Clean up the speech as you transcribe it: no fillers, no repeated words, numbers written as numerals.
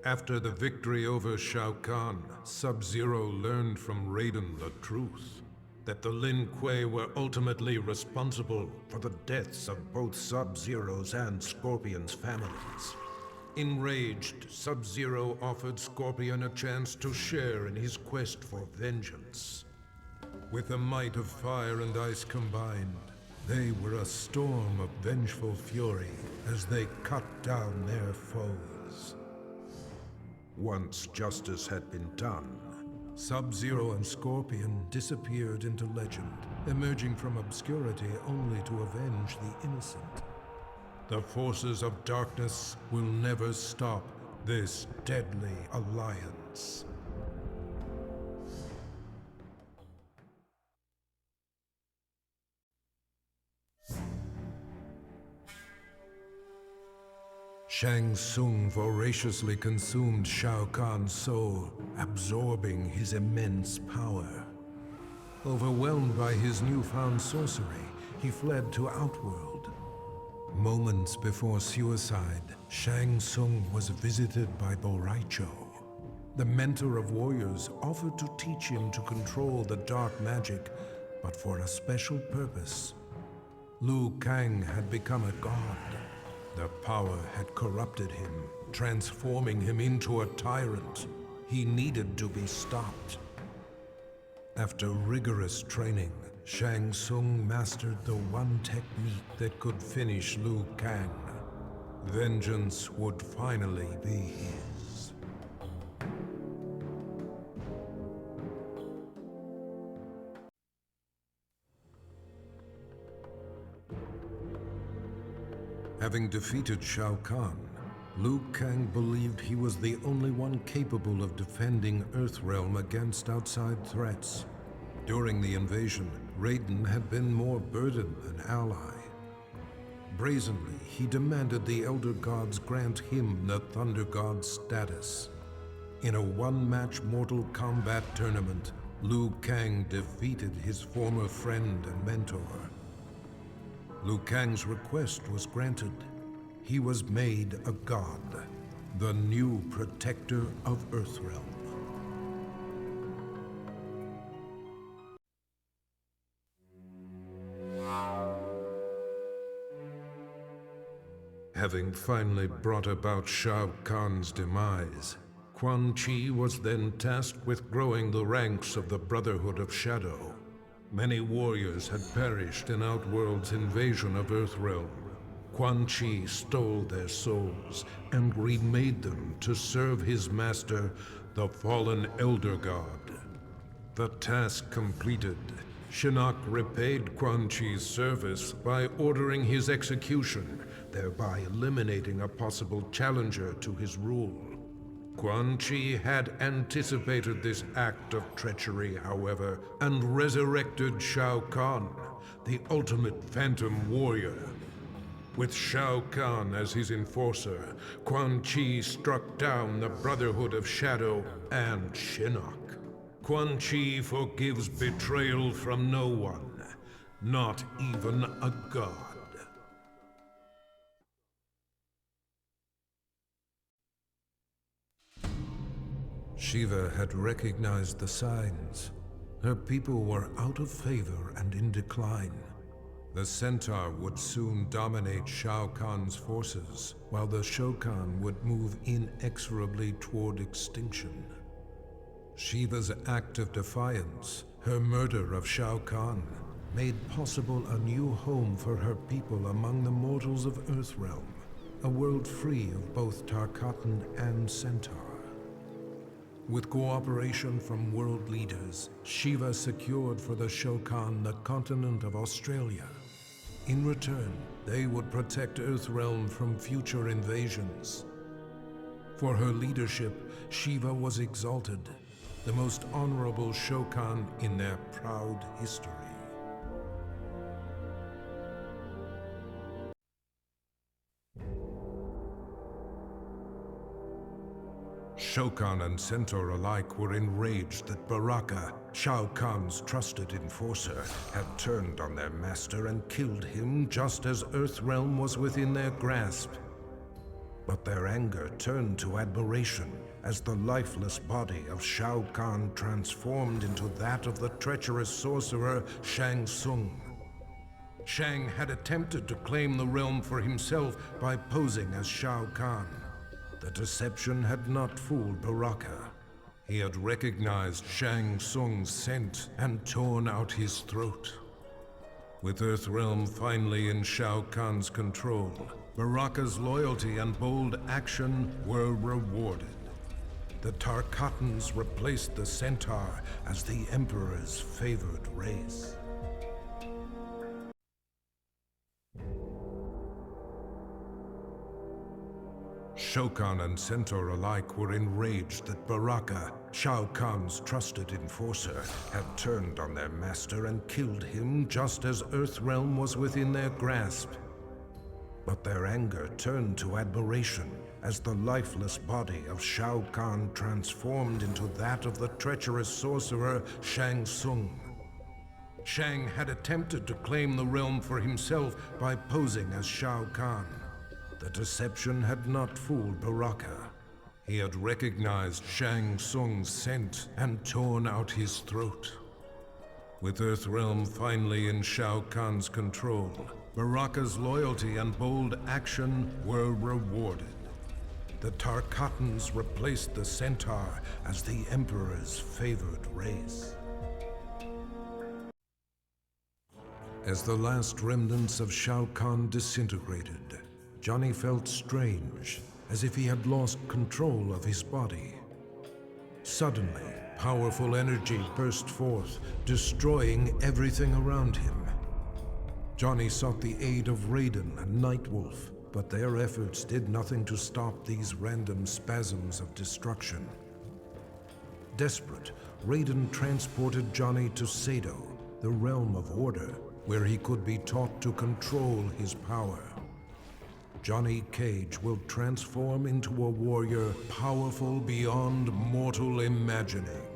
After the victory over Shao Kahn, Sub-Zero learned from Raiden the truth. That the Lin Kuei were ultimately responsible for the deaths of both Sub-Zero's and Scorpion's families. Enraged, Sub-Zero offered Scorpion a chance to share in his quest for vengeance. With the might of fire and ice combined, they were a storm of vengeful fury as they cut down their foes. Once justice had been done, Sub-Zero and Scorpion disappeared into legend, emerging from obscurity only to avenge the innocent. The forces of darkness will never stop this deadly alliance. Shang Tsung voraciously consumed Shao Kahn's soul, absorbing his immense power. Overwhelmed by his newfound sorcery, he fled to Outworld. Moments before suicide, Shang Tsung was visited by Bo' Rai Cho. The mentor of warriors offered to teach him to control the dark magic, but for a special purpose. Liu Kang had become a god. The power had corrupted him, transforming him into a tyrant. He needed to be stopped. After rigorous training, Shang Tsung mastered the one technique that could finish Liu Kang. Vengeance would finally be his. Having defeated Shao Kahn, Liu Kang believed he was the only one capable of defending Earthrealm against outside threats. During the invasion, Raiden had been more burden than ally. Brazenly, he demanded the Elder Gods grant him the Thunder God status. In a one-match Mortal Kombat tournament, Liu Kang defeated his former friend and mentor. Liu Kang's request was granted. He was made a god, the new protector of Earthrealm. Having finally brought about Shao Kahn's demise, Quan Chi was then tasked with growing the ranks of the Brotherhood of Shadow. Many warriors had perished in Outworld's invasion of Earthrealm. Quan Chi stole their souls and remade them to serve his master, the fallen Elder God. The task completed, Shinnok repaid Quan Chi's service by ordering his execution, thereby eliminating a possible challenger to his rule. Quan Chi had anticipated this act of treachery, however, and resurrected Shao Kahn, the ultimate phantom warrior. With Shao Kahn as his enforcer, Quan Chi struck down the Brotherhood of Shadow and Shinnok. Quan Chi forgives betrayal from no one, not even a god. Shiva had recognized the signs. Her people were out of favor and in decline. The Centaur would soon dominate Shao Kahn's forces, while the Shokan would move inexorably toward extinction. Shiva's act of defiance, her murder of Shao Kahn, made possible a new home for her people among the mortals of Earthrealm, a world free of both Tarkatan and Centaur. With cooperation from world leaders, Shiva secured for the Shokan the continent of Australia. In return, they would protect Earthrealm from future invasions. For her leadership, Shiva was exalted, the most honorable Shokan in their proud history. Shokan and Centaur alike were enraged that Baraka, Shao Kahn's trusted enforcer, had turned on their master and killed him just as Earthrealm was within their grasp. But their anger turned to admiration as the lifeless body of Shao Kahn transformed into that of the treacherous sorcerer Shang Tsung. Shang had attempted to claim the realm for himself by posing as Shao Kahn. The deception had not fooled Baraka. He had recognized Shang Tsung's scent and torn out his throat. With Earthrealm finally in Shao Kahn's control, Baraka's loyalty and bold action were rewarded. The Tarkatans replaced the Centaur as the Emperor's favored race. Shokan and Centaur alike were enraged that Baraka, Shao Kahn's trusted enforcer, had turned on their master and killed him just as Earthrealm was within their grasp. But their anger turned to admiration as the lifeless body of Shao Kahn transformed into that of the treacherous sorcerer Shang Tsung. Shang had attempted to claim the realm for himself by posing as Shao Kahn. The deception had not fooled Baraka. He had recognized Shang Tsung's scent and torn out his throat. With Earthrealm finally in Shao Kahn's control, Baraka's loyalty and bold action were rewarded. The Tarkatans replaced the Centaur as the Emperor's favored race. As the last remnants of Shao Kahn disintegrated, Johnny felt strange, as if he had lost control of his body. Suddenly, powerful energy burst forth, destroying everything around him. Johnny sought the aid of Raiden and Nightwolf, but their efforts did nothing to stop these random spasms of destruction. Desperate, Raiden transported Johnny to Sado, the realm of order, where he could be taught to control his power. Johnny Cage will transform into a warrior powerful beyond mortal imagining.